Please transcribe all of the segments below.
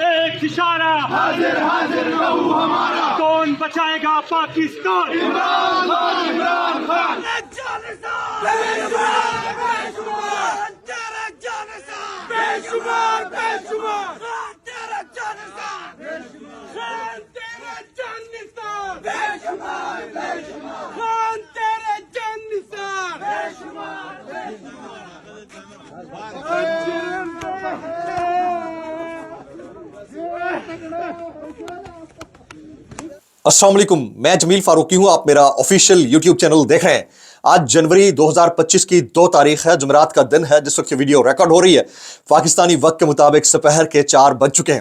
ایک اشارہ حاضر حاضر لہو ہمارا کون بچائے گا پاکستان عمران خان عمران خان السلام علیکم، میں جمیل فاروقی ہوں. آپ میرا آفیشیل یوٹیوب چینل دیکھ رہے ہیں. آج جنوری 2025 کی 2 تاریخ ہے، جمعرات کا دن ہے جس وقت یہ ویڈیو ریکارڈ ہو رہی ہے. پاکستانی وقت کے مطابق سپہر کے 4 بج چکے ہیں.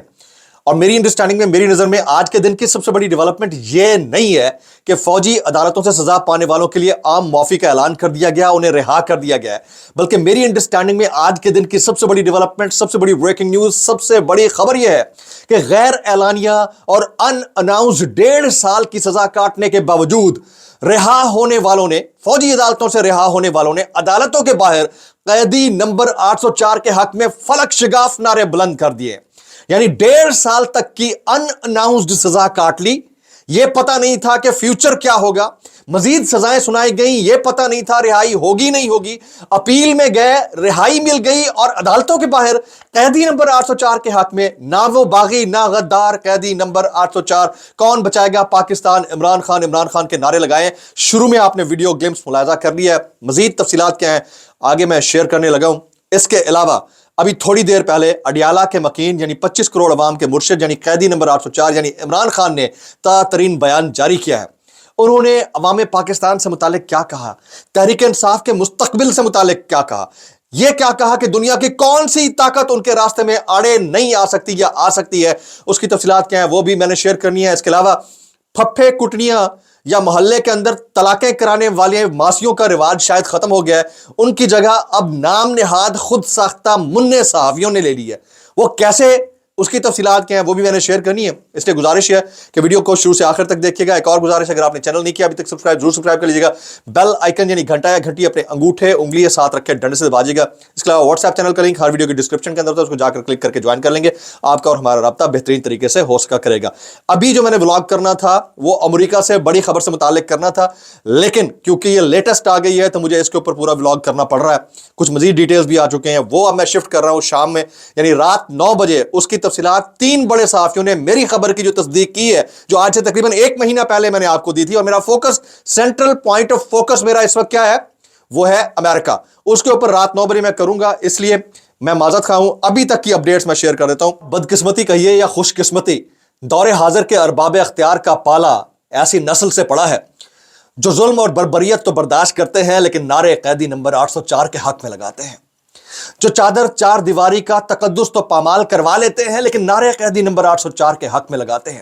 اور میری انڈرسٹینڈنگ میں، میری نظر میں آج کے دن کی سب سے بڑی ڈیولپمنٹ یہ نہیں ہے کہ فوجی عدالتوں سے سزا پانے والوں کے لیے عام معافی کا اعلان کر دیا گیا، انہیں رہا کر دیا گیا ہے، بلکہ میری انڈرسٹینڈنگ میں آج کے دن کی سب سے بڑی ڈیولپمنٹ، سب سے بڑی بریکنگ نیوز، سب سے بڑی خبر یہ ہے کہ غیر اعلانیہ اور ان اناؤنسڈ 1.5 سال کی سزا کاٹنے کے باوجود رہا ہونے والوں نے، فوجی عدالتوں سے رہا ہونے والوں نے عدالتوں کے باہر قیدی نمبر 804 کے حق میں فلک شگاف نعرے بلند کر دیے. یعنی 1.5 سال تک کی ان اناؤنسڈ سزا کاٹ لی. یہ پتہ نہیں تھا کہ فیوچر کیا ہوگا، مزید سزائیں سنائی گئیں، یہ پتہ نہیں تھا رہائی ہوگی نہیں ہوگی. اپیل میں گئے، رہائی مل گئی، اور عدالتوں کے باہر قیدی نمبر 804 کے حق میں نہ وہ باغی نہ غدار، قیدی نمبر 804 کون بچائے گا پاکستان، عمران خان کے نعرے لگائے. شروع میں آپ نے ویڈیو گیمز ملاحظہ کر لیا ہے، مزید تفصیلات کیا ہیں آگے میں شیئر کرنے لگا ہوں. اس کے علاوہ ابھی تھوڑی دیر پہلے اڈیالہ کے مکین یعنی 25 کروڑ عوام کے مرشد یعنی قیدی نمبر 804 یعنی عمران خان نے تازہ ترین بیان جاری کیا ہے. انہوں نے عوام پاکستان سے متعلق کیا کہا، تحریک انصاف کے مستقبل سے متعلق کیا کہا، یہ کیا کہا کہ دنیا کی کون سی طاقت ان کے راستے میں آڑے نہیں آ سکتی یا آ سکتی ہے. اس کی تفصیلات کیا ہیں وہ بھی میں نے شیئر کرنی ہے. اس کے علاوہ پھپھے کٹنیاں یا محلے کے اندر طلاقیں کرانے والے ماسیوں کا رواج شاید ختم ہو گیا ہے، ان کی جگہ اب نام نہاد خود ساختہ منع صحافیوں نے لے لی ہے. وہ کیسے، اس کی تفصیلات کیا ہیں وہ بھی میں نے شیئر کرنی ہے. اس لیے گزارش ہے کہ ویڈیو کو شروع سے آخر تک دیکھیے گا. ایک اور گزارش، اگر آپ نے چینل نہیں کیا ابھی تک ضرور سبسکرائب کر لیجیے گا. بیل آئیکن یعنی گھنٹا یا گھنٹی اپنے انگوٹھے انگلی ساتھ رکھے ڈنڈے سے دبا دیجیے گا. اس کے علاوہ واٹس ایپ چینل کا لنک ہر ویڈیو کی ڈسکرپشن کے اندر ہوتا ہے، اس کو جا کر کلک کر کے جوائن کر لیں گے. آپ کا اور ہمارا رابطہ بہترین طریقے سے ہو سکا کرے گا. ابھی جو میں نے ولاگ کرنا تھا وہ امریکہ سے بڑی خبر سے متعلق کرنا تھا، لیکن کیونکہ یہ لیٹسٹ آ گئی ہے تو مجھے اس کے اوپر پورا ولاگ کرنا پڑ رہا ہے. کچھ مزید ڈیٹیلز بھی آ چکے ہیں، وہ اب میں شفٹ کر رہا ہوں شام میں یعنی رات 9 بجے. اس کی تفصیلات 3 بڑے صحافیوں نے میری خبر کی جو تصدیق کی ہے، جو آج سے تقریباً 1 مہینہ پہلے میں نے آپ کو دی تھی، اور میرا focus, central point of focus میرا اس وقت کیا ہے، وہ ہے امریکہ. اس کے اوپر رات 9 بجے میں کروں گا، اس لیے میں معذرت خواہ ہوں. ابھی تک کی اپڈیٹس میں شیئر کر دیتا ہوں. بدقسمتی کہیے یا خوش قسمتی، دور حاضر کے ارباب اختیار کا پالا ایسی نسل سے پڑا ہے جو ظلم اور بربریت تو برداشت کرتے ہیں لیکن نعرے قیدی نمبر 804 کے حق میں لگاتے ہیں، جو چادر 4 دیواری کا تقدس تو پامال کروا لیتے ہیں لیکن نعرے قیدی نمبر 804 کے حق میں لگاتے ہیں،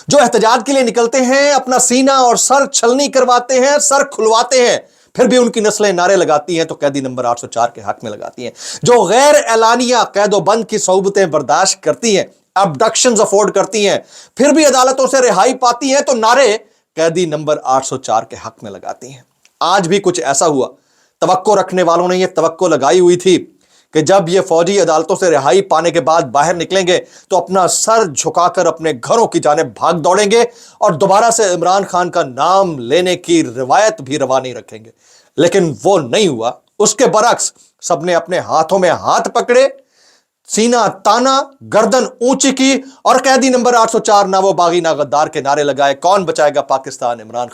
جو احتجاج کے لیے نکلتے ہیں، اپنا سینہ اور سر چھلنی کرواتے ہیں، سر کھلواتے ہیں، پھر بھی ان کی نسلیں نعرے لگاتی ہیں تو قیدی نمبر 804 کے حق میں لگاتی ہیں، جو غیر اعلانیہ قید و بند کی صعوبتیں برداشت کرتی ہیں، ابڈکشنز افورڈ کرتی ہیں، پھر بھی عدالتوں سے رہائی پاتی ہیں تو نعرے قیدی نمبر 804 کے حق میں لگاتی ہیں. آج بھی کچھ ایسا ہوا. توقع رکھنے والوں نے یہ توقع لگائی ہوئی تھی کہ جب یہ فوجی عدالتوں سے رہائی پانے کے بعد باہر نکلیں گے تو اپنا سر جھکا کر اپنے گھروں کی جانب بھاگ دوڑیں گے اور دوبارہ سے عمران خان کا نام لینے کی روایت بھی روا نہیں رکھیں گے. لیکن وہ نہیں ہوا. اس کے برعکس سب نے اپنے ہاتھوں میں ہاتھ پکڑے، سینہ تانا، گردن اونچی کی اور قیدی نمبر 804 نہ وہ باغی نہ غدار کے نعرے لگائے. کون بچائے گا پاکستان، عمران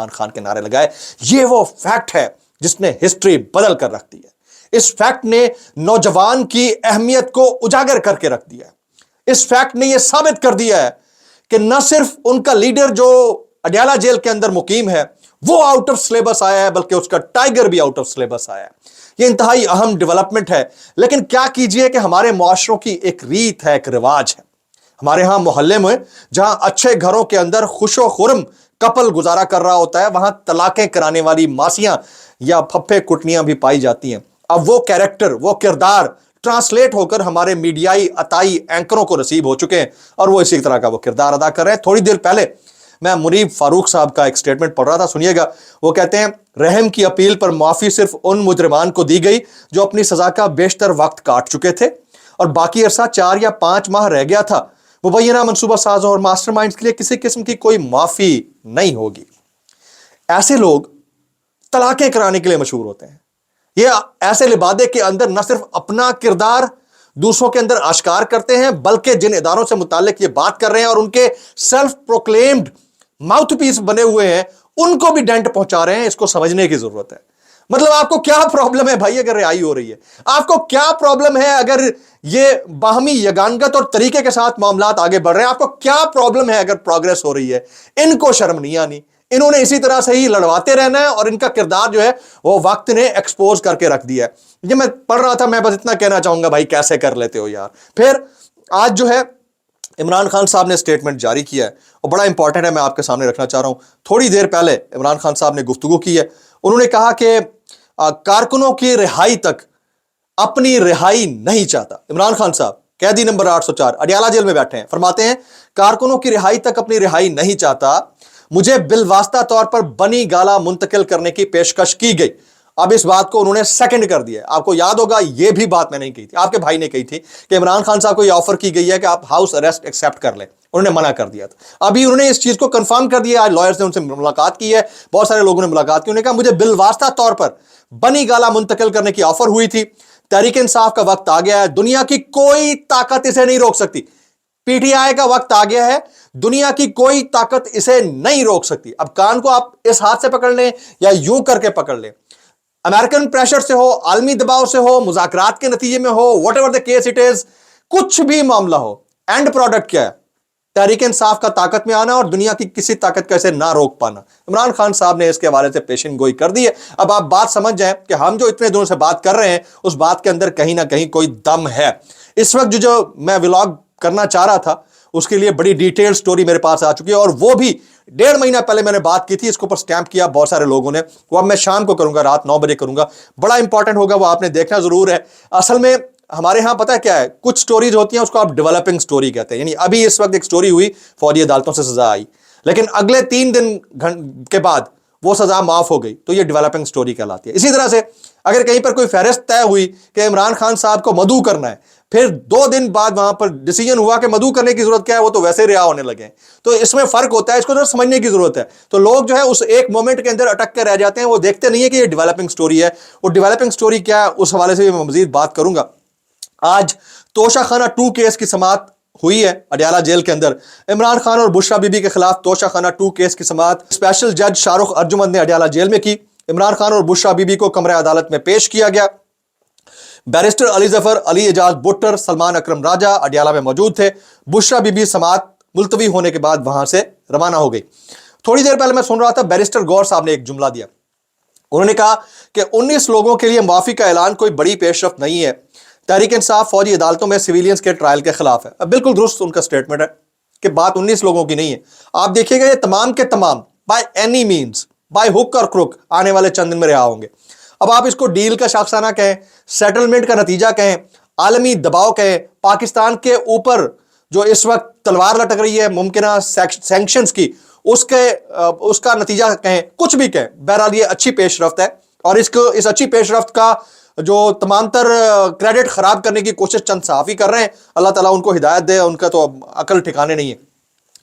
خان کے نعرے لگائے. یہ وہ فیکٹ ہے جس نے ہسٹری بدل کر رکھ دی ہے. اس فیکٹ نے نوجوان کی اہمیت کو اجاگر کر کے رکھ دیا ہے. اس فیکٹ نے یہ ثابت کر دیا ہے کہ نہ صرف ان کا لیڈر جو اڈیالہ جیل کے اندر مقیم ہے وہ آؤٹ آف سلیبس آیا ہے، بلکہ اس کا ٹائیگر بھی آؤٹ آف سلیبس آیا ہے. یہ انتہائی اہم ڈیولپمنٹ ہے. لیکن کیا کیجئے کہ ہمارے معاشروں کی ایک ریت ہے، ایک رواج ہے. ہمارے ہاں محلے میں جہاں اچھے گھروں کے اندر خوش و خرم کپل گزارا کر رہا ہوتا ہے، وہاں طلاقیں کرانے والی ماسیاں یا پھپھے کٹنیاں بھی پائی جاتی ہیں. اب وہ کیریکٹر، وہ کردار ٹرانسلیٹ ہو کر ہمارے میڈیائی عطائی اینکروں کو نصیب ہو چکے ہیں اور وہ اسی طرح کا وہ کردار ادا کر رہے ہیں. تھوڑی دیر پہلے میں منیب فاروق صاحب کا ایک سٹیٹمنٹ پڑھ رہا تھا، سنیے گا. وہ کہتے ہیں رحم کی اپیل پر معافی صرف ان مجرمان کو دی گئی جو اپنی سزا کا بیشتر وقت کاٹ چکے تھے اور باقی عرصہ 4 یا 5 ماہ رہ گیا تھا، مبینہ منصوبہ سازوں اور ماسٹر مائنڈز کے لیے کسی قسم کی کوئی معافی نہیں ہوگی۔ ایسے لوگ طلاقیں کرانے کے لیے مشہور ہوتے ہیں۔ یہ ایسے لبادے کے اندر نہ صرف اپنا کردار دوسروں کے اندر آشکار کرتے ہیں، بلکہ جن اداروں سے متعلق یہ بات کر رہے ہیں اور ان کے سیلف پروکلیمڈ ماؤتھ پیس بنے ہوئے ہیں، ان کو بھی ڈینٹ پہنچا رہے ہیں۔ اس کو سمجھنے کی ضرورت ہے۔ مطلب آپ کو کیا پرابلم ہے بھائی اگر رہائی ہو رہی ہے؟ آپ کو کیا پرابلم ہے اگر یہ باہمی یگانگت اور طریقے کے ساتھ معاملات آگے بڑھ رہے ہیں؟ آپ کو کیا پرابلم ہے اگر پروگرس ہو رہی ہے؟ ان کو شرم نہیں آنی، انہوں نے اسی طرح سے ہی لڑواتے رہنا ہے، اور ان کا کردار جو ہے وہ وقت نے ایکسپوز کر کے رکھ دیا ہے۔ یہ میں پڑھ رہا تھا، میں بس اتنا کہنا چاہوں گا بھائی کیسے کر لیتے ہو یار۔ پھر آج جو ہے عمران خان صاحب نے سٹیٹمنٹ جاری کیا ہے اور بڑا امپورٹنٹ ہے، میں آپ کے سامنے رکھنا چاہ رہا ہوں۔ تھوڑی دیر پہلے عمران خان صاحب نے گفتگو کی ہے، انہوں نے کہا کہ کارکنوں کی رہائی تک اپنی رہائی نہیں چاہتا۔ عمران خان صاحب قیدی نمبر 804 اڈیالہ جیل میں بیٹھے ہیں، فرماتے ہیں کارکنوں کی رہائی تک اپنی رہائی نہیں چاہتا، مجھے بالواسطہ طور پر بنی گالا منتقل کرنے کی پیشکش کی گئی۔ اب اس بات کو انہوں نے سیکنڈ کر دیا ہے۔ آپ کو یاد ہوگا یہ بھی بات میں نہیں کہی تھی، آپ کے بھائی نے کہی تھی کہ عمران خان صاحب کو یہ آفر کی گئی ہے کہ آپ ہاؤس اریسٹ ایکسیپٹ کر لیں، انہوں نے منع کر دیا تھا۔ ابھی انہوں نے اس چیز کو کنفرم کر دیا، آج لائرز نے ان سے ملاقات کی ہے، بہت سارے لوگوں نے ملاقات کی، انہوں نے کہا مجھے بالواسطہ طور پر بنی گالا منتقل کرنے کی آفر ہوئی تھی، تحریک انصاف کا وقت آ گیا ہے، دنیا کی کوئی طاقت اسے نہیں روک سکتی۔ پی ٹی آئی کا وقت آ گیا ہے، دنیا کی کوئی طاقت اسے نہیں روک سکتی۔ اب کان کو آپ اس ہاتھ سے پکڑ لیں یا یوں کر کے پکڑ لیں، امریکن پریشر سے ہو، عالمی دباؤ سے ہو، مذاکرات کے نتیجے میں ہو، whatever the case it is, کچھ بھی معاملہ ہو، اینڈ پروڈکٹ کیا ہے؟ تحریک انصاف کا طاقت میں آنا اور دنیا کی کسی طاقت کا اسے نہ روک پانا۔ عمران خان صاحب نے اس کے حوالے سے پیشن گوئی کر دی ہے۔ اب آپ بات سمجھ جائیں کہ ہم جو اتنے دنوں سے بات کر رہے ہیں اس بات کے اندر کہیں نہ کہیں کوئی دم ہے۔ اس وقت جو میں ولاگ کرنا چاہ رہا تھا اس کے لیے بڑی ڈیٹیل سٹوری میرے پاس آ چکی ہے، اور وہ بھی 1.5 مہینہ پہلے میں نے بات کی تھی، اس کے اوپر سٹیمپ کیا بہت سارے لوگوں نے، وہ اب میں شام کو کروں گا، رات 9 بجے کروں گا، بڑا امپورٹنٹ ہوگا، وہ آپ نے دیکھنا ضرور ہے۔ اصل میں ہمارے ہاں پتہ ہے کیا ہے، کچھ سٹوریز ہوتی ہیں اس کو آپ ڈیولپنگ سٹوری کہتے ہیں، یعنی ابھی اس وقت ایک سٹوری ہوئی، فوجی عدالتوں سے سزا آئی، لیکن اگلے 3 دن کے بعد وہ سزا معاف ہو گئی، تو یہ ڈیولپنگ سٹوری کہلاتی ہے۔ اسی طرح سے اگر کہیں پر کوئی فہرست طے ہوئی کہ عمران خان صاحب کو مدعو کرنا ہے، پھر 2 دن بعد وہاں پر ڈیسیجن ہوا کہ مدعو کرنے کی ضرورت کیا ہے، وہ تو ویسے رہا ہونے لگے ہیں، تو اس میں فرق ہوتا ہے، اس کو ذرا سمجھنے کی ضرورت ہے۔ تو لوگ جو ہے اس ایک مومنٹ کے اندر اٹک کے رہ جاتے ہیں، وہ دیکھتے نہیں ہے کہ یہ ڈیولپنگ سٹوری ہے۔ وہ ڈیولپنگ سٹوری کیا ہے اس حوالے سے میں مزید بات کروں گا۔ آج توشہ خانہ 2 کیس کی سماعت ہوئی ہے اڈیالہ جیل کے اندر، عمران خان اور بشرا بی بی کے خلاف توشہ خانہ 2 کیس کی سماعت اسپیشل جج شاہ رخ ارجمند نے اڈیالہ جیل میں کی۔ عمران خان اور بشرا بی بی کو کمرہ عدالت میں پیش کیا گیا۔ بیرسٹر علی ظفر، علی اعجاز بٹر، سلمان اکرم راجہ اڈیالہ میں موجود تھے۔ بشرا بی بی سماعت ملتوی ہونے کے بعد وہاں سے روانہ ہو گئی۔ تھوڑی دیر پہلے میں سن رہا تھا، بیرسٹر گور صاحب نے ایک جملہ دیا، انہوں نے کہا کہ 19 لوگوں کے لیے معافی کا اعلان کوئی بڑی پیش رفت نہیں ہے، تحریک انصاف فوجی عدالتوں میں سویلینز کے ٹرائل کے خلاف ہے۔ اب بالکل درست ان کا سٹیٹمنٹ ہے کہ بات 19 لوگوں کی نہیں ہے۔ آپ دیکھیے گا یہ تمام کے تمام بائی اینی مینز، بائی ہک اور کروک آنے والے چند دن میں رہا ہوں گے۔ اب آپ اس کو ڈیل کا شاخسانہ کہیں، سیٹلمنٹ کا نتیجہ کہیں، عالمی دباؤ کہیں، پاکستان کے اوپر جو اس وقت تلوار لٹک رہی ہے ممکنہ سینکشنز کی، اس کا نتیجہ کہیں، کچھ بھی کہیں، بہرحال یہ اچھی پیش رفت ہے، اور اس اچھی پیش رفت کا جو تمام تر کریڈٹ خراب کرنے کی کوشش چند صحافی کر رہے ہیں، اللہ تعالیٰ ان کو ہدایت دے، ان کا تو عقل ٹھکانے نہیں ہے۔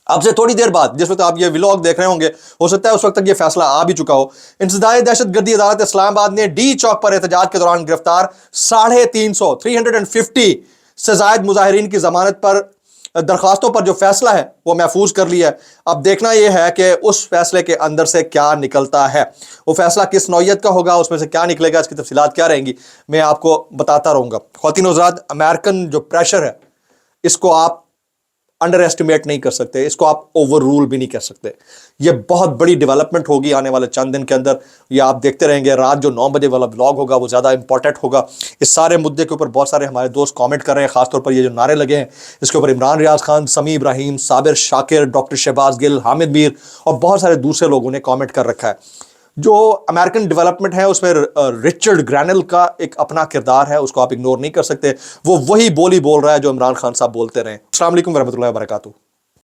اب سے تھوڑی دیر بعد جس وقت آپ یہ ولاگ دیکھ رہے ہوں گے، ہو سکتا ہے اس وقت تک یہ فیصلہ آ بھی چکا ہو، انسداد دہشت گردی عدالت اسلام آباد نے ڈی چوک پر احتجاج کے دوران گرفتار 350 سے زائد مظاہرین کی ضمانت پر درخواستوں پر جو فیصلہ ہے وہ محفوظ کر لیا ہے۔ اب دیکھنا یہ ہے کہ اس فیصلے کے اندر سے کیا نکلتا ہے، وہ فیصلہ کس نوعیت کا ہوگا، اس میں سے کیا نکلے گا، اس کی تفصیلات کیا رہیں گی، میں آپ کو بتاتا رہوں گا۔ خواتین و حضرات، امریکن جو پریشر ہے اس کو آپ انڈر ایسٹیمیٹ نہیں کر سکتے، اس کو آپ اوور رول بھی نہیں کر سکتے۔ یہ بہت بڑی ڈیولپمنٹ ہوگی آنے والے چند دن کے اندر، یہ آپ دیکھتے رہیں گے۔ رات جو 9 بجے والا ولاگ ہوگا وہ زیادہ امپورٹنٹ ہوگا۔ اس سارے مدعے کے اوپر بہت سارے ہمارے دوست کامنٹ کر رہے ہیں، خاص طور پر یہ جو نعرے لگے ہیں اس کے اوپر عمران ریاض خان، سمیع ابراہیم، صابر شاکر، ڈاکٹر شہباز گل، حامد میر اور بہت سارے دوسرے لوگوں نے کامنٹ کر رکھا ہے۔ جو امریکن ڈیولپمنٹ ہے اس میں رچرڈ گرینل کا ایک اپنا کردار ہے، اس کو آپ اگنور نہیں کر سکتے۔ وہ وہی بولی بول رہا ہے جو عمران خان صاحب بولتے رہے۔ السلام علیکم ورحمۃ اللہ وبرکاتہ۔